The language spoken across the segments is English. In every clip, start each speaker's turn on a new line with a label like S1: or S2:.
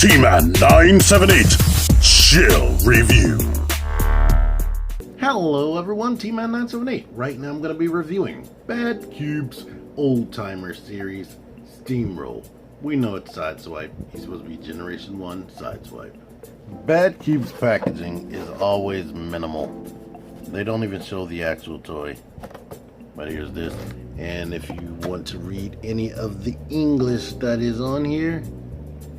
S1: T-Man 978 Chill Review.
S2: Hello everyone, T-Man 978. Right now I'm going to be reviewing BADCUBE's Old Timer series, STEAMROLL. We know it's Sideswipe. He's supposed to be Generation 1 Sideswipe. BADCUBE's packaging is always minimal. They don't even show the actual toy. But here's this. And if you want to read any of the English that is on here,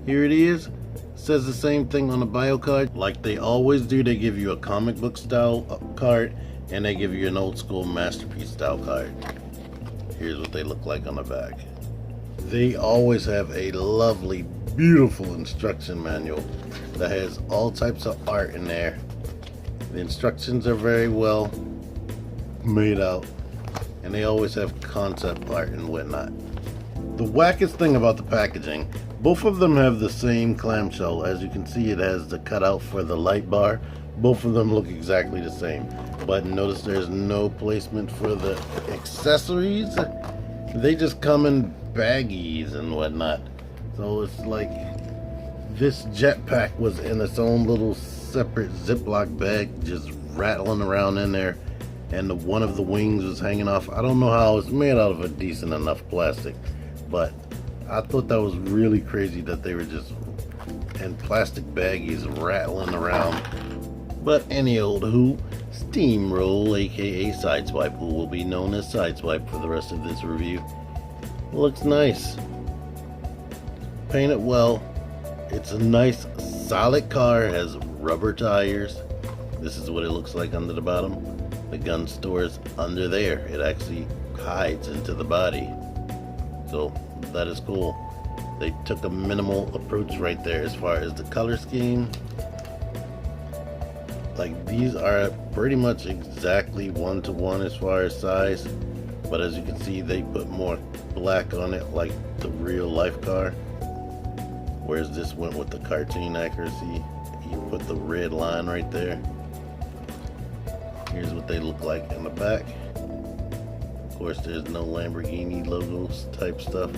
S2: here it is. It says the same thing on the bio card. Like they always do, they give you a comic book style card and they give you an old school Masterpiece style card. Here's what they look like on the back. They always have a lovely, beautiful instruction manual that has all types of art in there. The instructions are very well made out, and they always have concept art and whatnot. The wackest thing about the packaging, both of them have the same clamshell. As you can see, it has the cutout for the light bar. Both of them look exactly the same, but notice there's no placement for the accessories. They just come in baggies and whatnot. So it's like this Jetpack was in its own little separate Ziploc bag, just rattling around in there, and one of the wings was hanging off. I don't know how it's made out of a decent enough plastic, but I thought that was really crazy that they were just in plastic baggies rattling around. But any old who, STEAMROLL, aka Sideswipe, who will be known as Sideswipe for the rest of this review, looks nice. Painted well. It's a nice solid car. It has rubber tires. This is what it looks like under the bottom. The gun stores under there. It actually hides into the body. So that is cool. They took a minimal approach right there as far as the color scheme. Like these are pretty much exactly 1-to-1 as far as size, but as you can see, they put more black on it like the real life car, whereas this went with the cartoon accuracy. You put the red line right there. Here's what they look like in the back. Of course, there's no Lamborghini logos type stuff,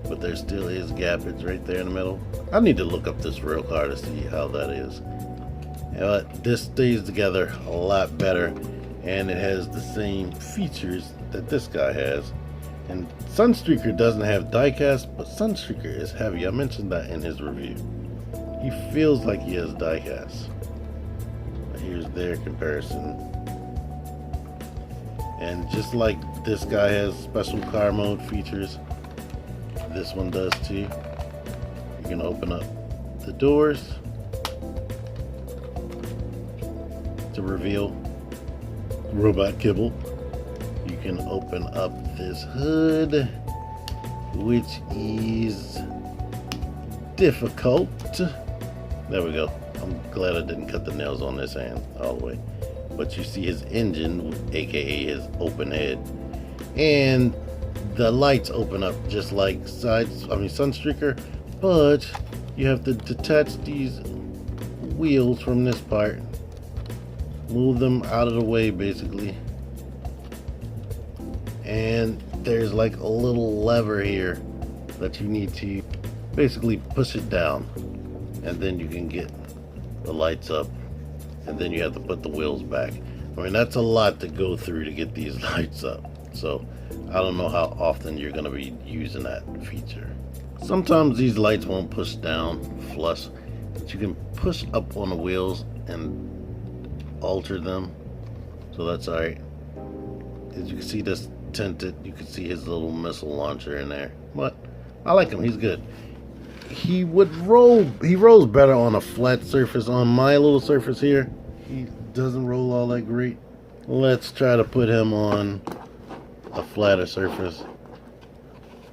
S2: but there still is gappage right there in the middle. I need to look up this real car to see how that is. But this stays together a lot better, and it has the same features that this guy has. And Sunstreaker doesn't have diecast, but Sunstreaker is heavy. I mentioned that in his review. He feels like he has diecast. Here's their comparison. And just like this guy has special car mode features, this one does too. You can open up the doors to reveal robot kibble. You can open up this hood, which is difficult. There we go. I'm glad I didn't cut the nails on this hand all the way. But you see his engine, aka his open head, and the lights open up just like Sunstreaker, but you have to detach these wheels from this part, move them out of the way basically, and there's like a little lever here that you need to basically push it down, and then you can get the lights up, and then you have to put the wheels back. I mean, that's a lot to go through to get these lights up, so I don't know how often you're going to be using that feature. Sometimes these lights won't push down flush, but you can push up on the wheels and alter them, so that's alright. As you can see, this tinted, you can see his little missile launcher in there, but I like him. He's good. He rolls better on a flat surface. On my little surface here, he doesn't roll all that great. Let's try to put him on a flatter surface.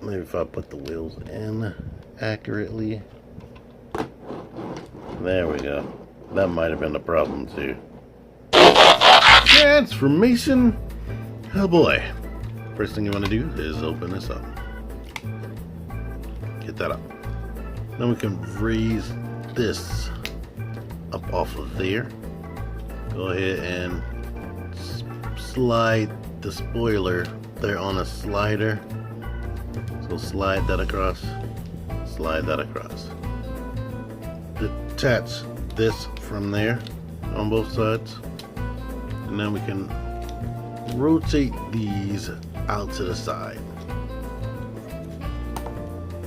S2: Maybe if I put the wheels in accurately. There we go. That might have been the problem too. Transformation. Oh boy. First thing you want to do is open this up. Get that up. Then we can raise this up off of there. Go ahead and slide the spoiler there on a slider. So slide that across, slide that across. detach this from there on both sides, and then we can rotate these out to the side,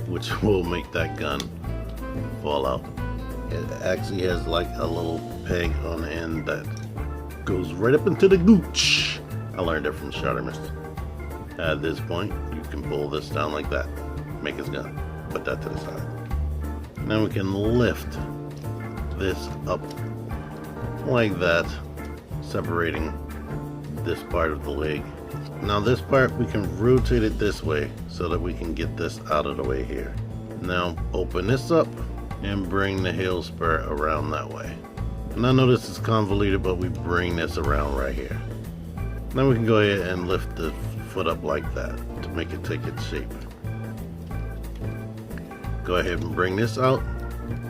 S2: which will make that gun fall out. It actually has like a little peg on the end that goes right up into the gooch. I learned it from Shattermist. At this point, you can pull this down like that, make his gun, put that to the side. Now we can lift this up like that, separating this part of the leg. Now this part, we can rotate it this way so that we can get this out of the way here. Now open this up and bring the heel spur around that way. And I know this is convoluted, but we bring this around right here. Now we can go ahead and lift the foot up like that to make it take its shape. Go ahead and bring this out,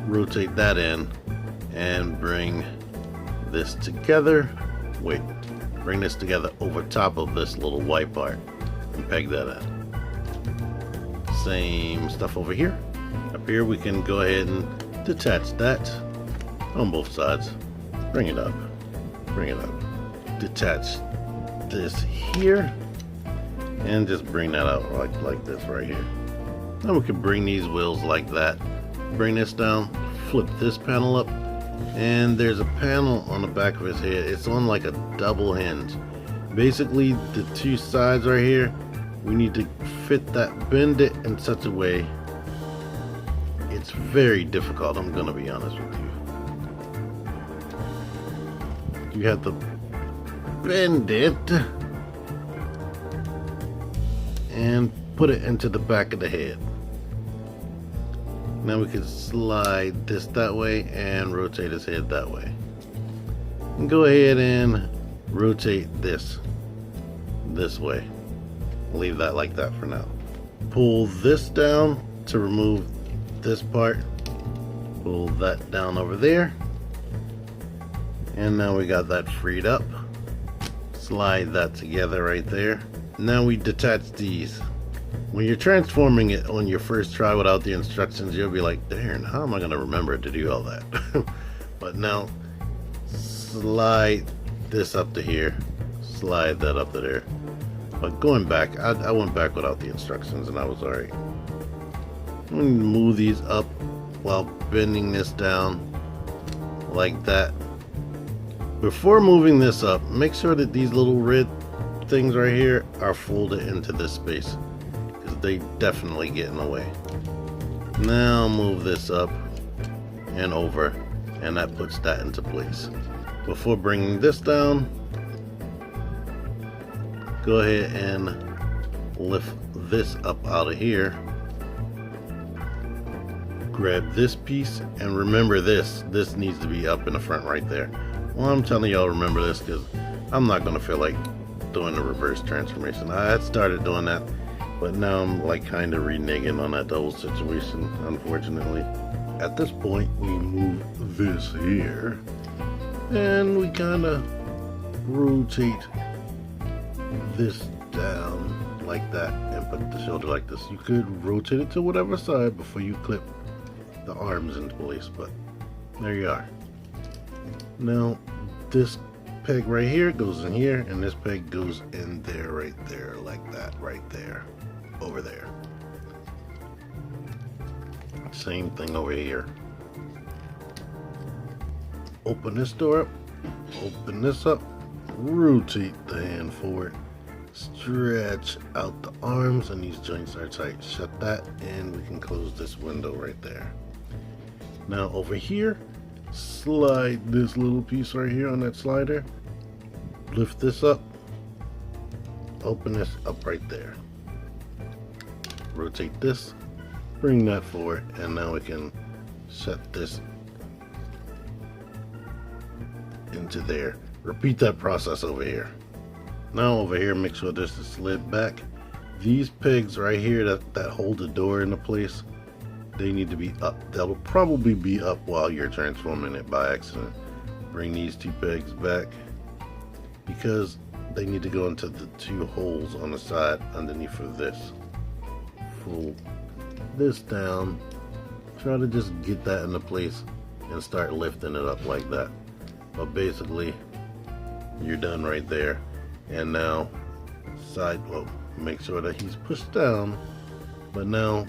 S2: rotate that in, and bring this together. Wait, bring this together over top of this little white part and peg that in. Same stuff over here. Up here we can go ahead and detach that on both sides. Bring it up, bring it up. Detach this here and just bring that out like this right here. Now we can bring these wheels like that. Bring this down, flip this panel up, and there's a panel on the back of his head. It's on like a double hinge. Basically, the two sides right here, we need to fit that, bend it in such a way. It's very difficult, I'm gonna be honest with you. You have to bend it and put it into the back of the head. Now we can slide this that way and rotate his head that way. And go ahead and rotate this way. Leave that like that for now. Pull this down to remove this part. Pull that down over there. And now we got that freed up. Slide that together right there. Now we detach these. When you're transforming it on your first try without the instructions, you'll be like, darn, how am I going to remember to do all that? But now, slide this up to here, slide that up to there. But going back, I went back without the instructions and I was alright. I'm going to move these up while bending this down like that. Before moving this up, make sure that these little red things right here are folded into this space. They definitely get in the way. Now move this up and over, and that puts that into place. Before bringing this down, go ahead and lift this up out of here. Grab this piece, and remember this needs to be up in the front right there. Well, I'm telling y'all remember this because I'm not gonna feel like doing the reverse transformation. I had started doing that, but now I'm like kind of reneging on that whole situation, unfortunately. At this point, we move this here, and we kind of rotate this down like that and put the shoulder like this. You could rotate it to whatever side before you clip the arms into place, but there you are. Now, this peg right here goes in here, and this peg goes in there, right there, like that, right there. Over there. Same thing over here. Open this door up, open this up, rotate the hand forward, stretch out the arms, and these joints are tight. Shut that, and we can close this window right there. Now over here, slide this little piece right here on that slider, lift this up, open this up right there. Rotate this, bring that forward, and now we can set this into there. Repeat that process over here. Now over here, make sure this is slid back. These pegs right here that hold the door into place, they need to be up. That'll probably be up while you're transforming it by accident. Bring these two pegs back because they need to go into the two holes on the side underneath of this. Pull this down, try to just get that into place and start lifting it up like that. But basically, you're done right there. And now, make sure that he's pushed down. But now,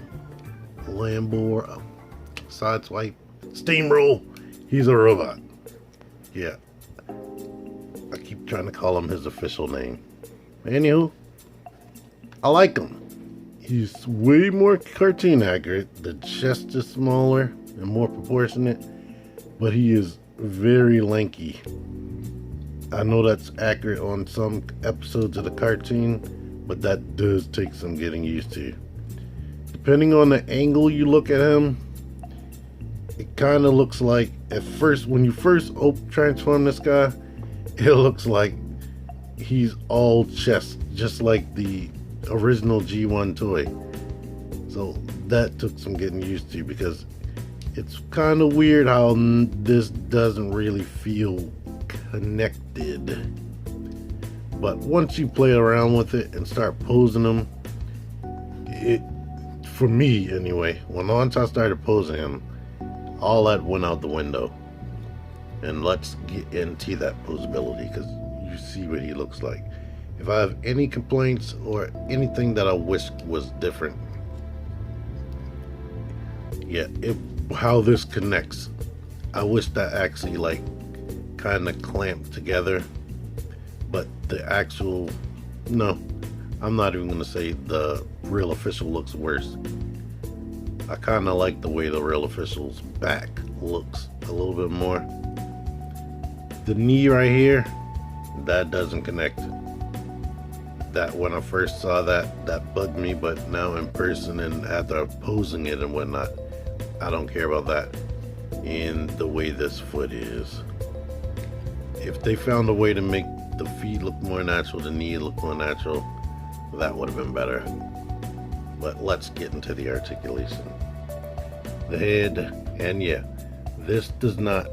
S2: Lambo, Sideswipe, Steamroll, he's a robot. Yeah. I keep trying to call him his official name. Anywho, I like him. He's way more cartoon accurate. The chest is smaller and more proportionate, but he is very lanky. I know that's accurate on some episodes of the cartoon, but that does take some getting used to. Depending on the angle you look at him, it kind of looks like, at first, when you first transform this guy, it looks like he's all chest, just like the original G1 toy. So that took some getting used to, because it's kind of weird how this doesn't really feel connected. But once you play around with it and start posing them, for me anyway, once I started posing him, all that went out the window. And let's get into that posability, because you see what he looks like. If I have any complaints or anything that I wish was different, yeah, how this connects, I wish that actually like kind of clamped together. But the actual, no, I'm not even gonna say the real official looks worse. I kind of like the way the real official's back looks a little bit more. The knee right here, that doesn't connect. That when I first saw that bugged me, but now in person and after posing it and whatnot, I don't care about that. And the way this foot is, if they found a way to make the feet look more natural, the knee look more natural, that would have been better. But let's get into the articulation. The head, and yeah, this does not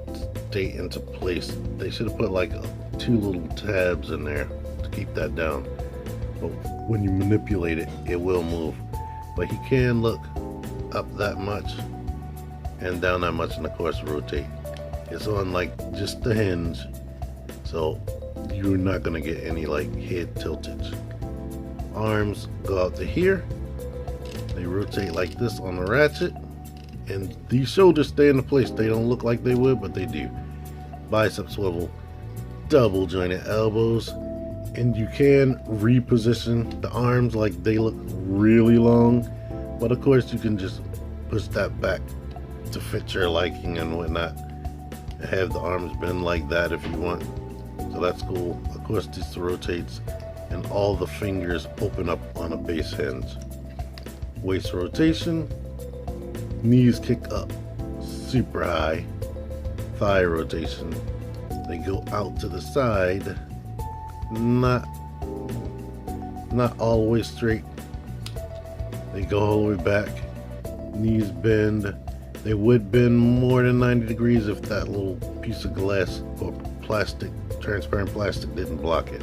S2: stay into place. They should have put like 2 little tabs in there to keep that down. But when you manipulate it, it will move. But he can look up that much and down that much, and of course rotate. It's on like just the hinge, so you're not gonna get any like head tiltage. Arms go out to here. They rotate like this on the ratchet, and these shoulders stay into place. They don't look like they would, but they do. Bicep swivel, double jointed elbows, and you can reposition the arms like they look really long, but of course you can just push that back to fit your liking and whatnot, and have the arms bend like that if you want. So that's cool. Of course this rotates, and all the fingers open up on a base hinge. Waist rotation, knees kick up super high. Thigh rotation, they go out to the side, not all the way straight. They go all the way back. Knees bend. They would bend more than 90 degrees if that little piece of glass or plastic, transparent plastic, didn't block it.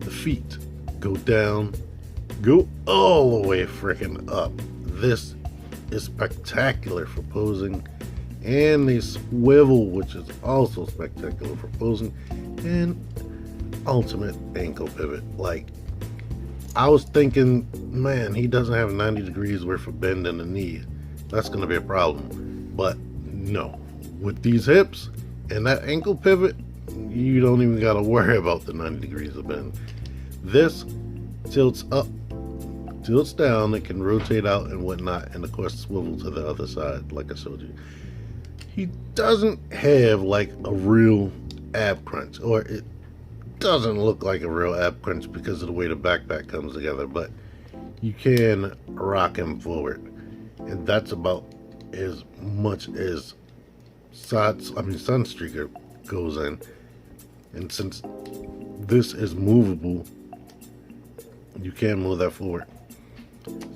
S2: The feet go down, go all the way freaking up. This is spectacular for posing. And they swivel, which is also spectacular for posing. And ultimate ankle pivot. Like, I was thinking, man, he doesn't have 90 degrees worth of bend in the knee. That's going to be a problem. But no, with these hips and that ankle pivot, you don't even got to worry about the 90 degrees of bend. This tilts up, tilts down, it can rotate out and whatnot, and of course swivel to the other side like I showed you. He doesn't have like a real ab crunch, or it doesn't look like a real ab crunch because of the way the backpack comes together, but you can rock him forward, and that's about as much as Sunstreaker goes in. And since this is movable, you can move that forward.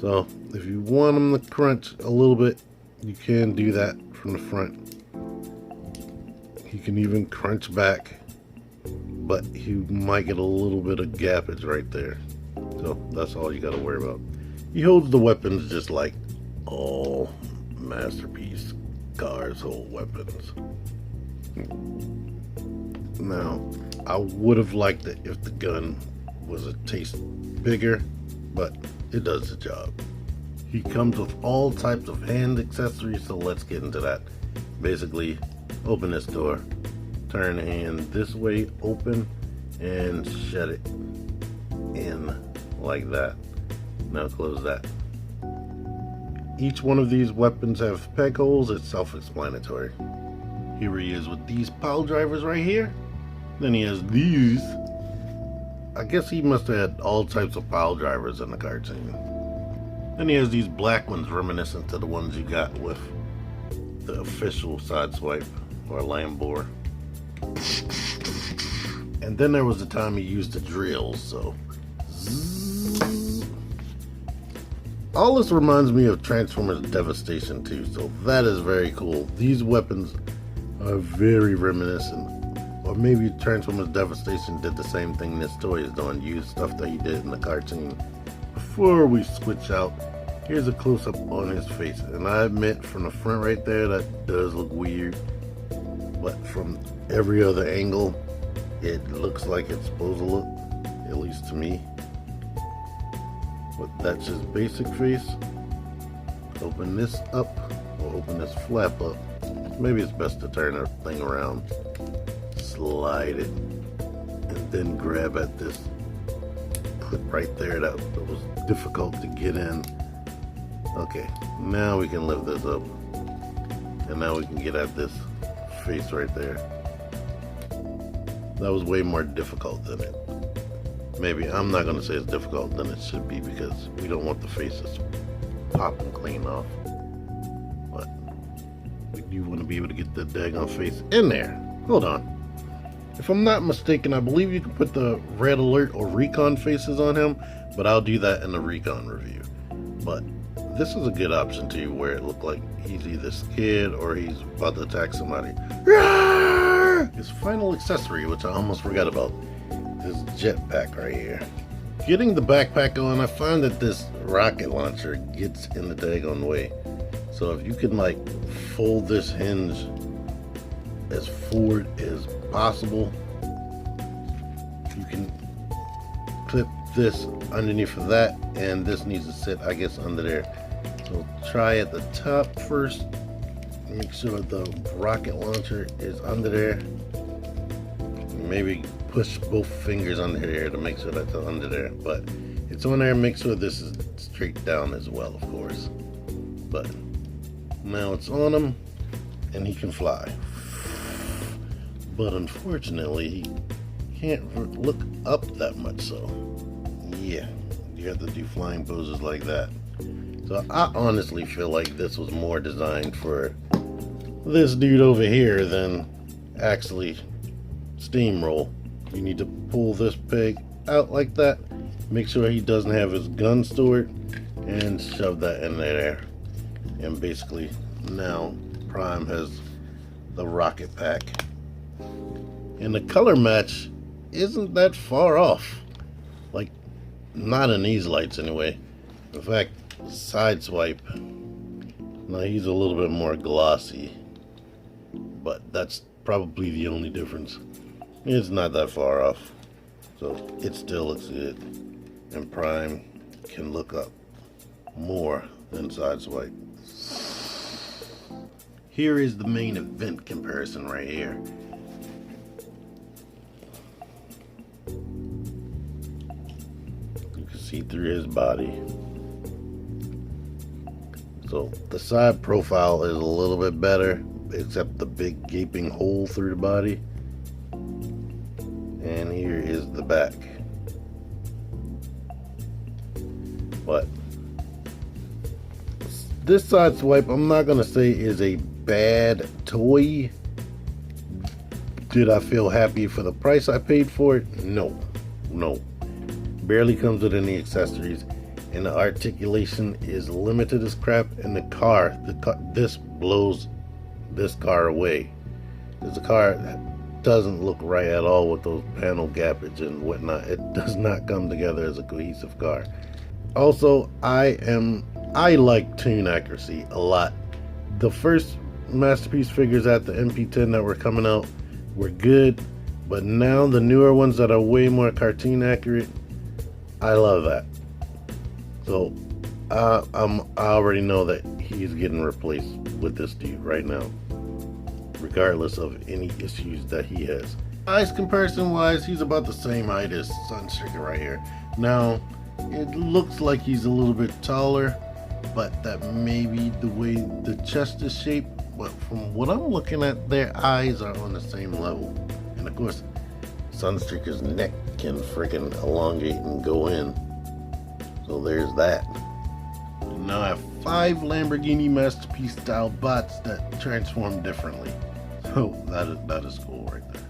S2: So if you want him to crunch a little bit, you can do that from the front. He can even crunch back, but he might get a little bit of gappage right there. So that's all you got to worry about. He holds the weapons just like all Masterpiece cars hold weapons. Now, I would have liked it if the gun was a taste bigger, but it does the job. He comes with all types of hand accessories, so let's get into that. Basically, open this door, turn the hand this way, open, and shut it in like that. Now close that. Each one of these weapons have peg holes. It's self-explanatory. Here he is with these pile drivers right here. Then he has these. I guess he must have had all types of pile drivers in the cartoon. Then he has these black ones reminiscent to the ones you got with the official Sideswipe or Lambor. And then there was the time he used the drills, so. All this reminds me of Transformers Devastation 2, so that is very cool. These weapons are very reminiscent. Or maybe Transformers Devastation did the same thing this toy is doing, use stuff that he did in the cartoon. Before we switch out, here's a close-up on his face, and I admit from the front right there that does look weird, but from every other angle it looks like it's supposed to look, at least to me. But that's his basic face. Open this up, or open this flap up. Maybe it's best to turn the thing around, slide it, and then grab at this clip right there that was difficult to get in. Okay, now we can lift this up, and now we can get at this face right there. That was way more difficult than it. Maybe, I'm not going to say it's difficult than it should be, because we don't want the faces popping clean off. But we do want to be able to get the daggone face in there. Hold on. If I'm not mistaken, I believe you can put the red alert or recon faces on him, but I'll do that in the recon review. But this is a good option too, where it looked like he's either scared or he's about to attack somebody. His final accessory, which I almost forgot about, this jetpack right here. Getting the backpack on, I find that this rocket launcher gets in the daggone way. So if you can like fold this hinge as forward as possible, you can clip this underneath of that, and this needs to sit, I guess, under there. So try at the top first, make sure the rocket launcher is under there. Maybe push both fingers under there to make sure that's under there, but it's on there. Make sure this is straight down as well, of course. But now it's on him and he can fly, but unfortunately he can't look up that much, so yeah, you have to do flying poses like that. So I honestly feel like this was more designed for this dude over here than actually STEAMROLL. You need to pull this peg out like that, make sure he doesn't have his gun stored, and shove that in there. And basically now Prime has the rocket pack, and the color match isn't that far off, like not in these lights anyway. In fact, Sideswipe, now he's a little bit more glossy, but that's probably the only difference. It's not that far off, so it still looks good, and Prime can look up more than Sideswipe. Here is the main event comparison right here. You can see through his body. So the side profile is a little bit better, except the big gaping hole through the body. And here is the back. But this Sideswipe, I'm not gonna say is a bad toy. Did I feel happy for the price I paid for it? No. Barely comes with any accessories, and the articulation is limited as crap. And the car, this blows this car away. Because the car doesn't look right at all with those panel gappage and whatnot. It does not come together as a cohesive car. Also, I like tune accuracy a lot. The first Masterpiece figures at the MP10 that were coming out were good, but now the newer ones that are way more cartoon accurate, I love that. So I already know that he's getting replaced with this dude right now, regardless of any issues that he has. Size comparison wise, he's about the same height as Sunstreaker right here. Now, it looks like he's a little bit taller, but that may be the way the chest is shaped. But from what I'm looking at, their eyes are on the same level. And of course, Sunstreaker's neck can freaking elongate and go in. So there's that. And now I have 5 Lamborghini Masterpiece style bots that transform differently. So that is cool right there.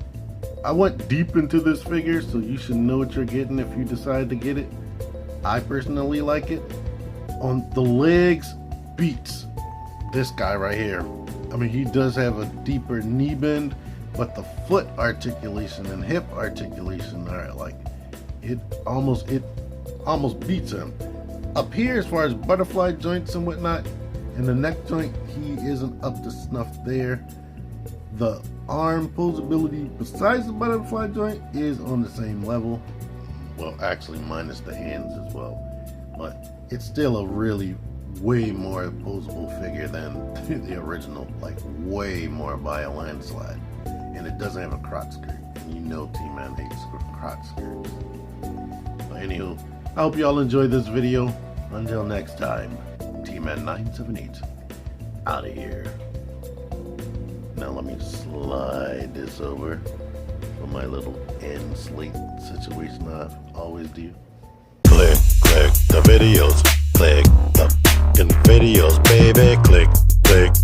S2: I went deep into this figure, so you should know what you're getting if you decide to get it. I personally like it. On the legs, beats this guy right here. I mean, he does have a deeper knee bend, but the foot articulation and hip articulation are like, it almost beats him. Up here, as far as butterfly joints and whatnot, and the neck joint, he isn't up to snuff there. The arm poseability besides the butterfly joint is on the same level. Well, actually minus the hands as well. But it's still a really way more posable figure than the original, like way more by a landslide. And it doesn't have a crotch skirt. And you know T-Man hates crotch skirts. But anywho, I hope y'all enjoyed this video. Until next time, T-Man 978 out of here. Now let me slide this over for my little end slate situation I always do. Click the videos. Click the fucking videos, baby. Click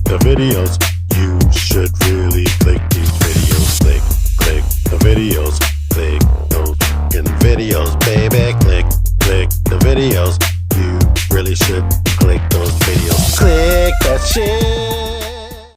S2: the videos. You should really click these videos. Click the videos. Click those fucking videos, baby. Click the videos.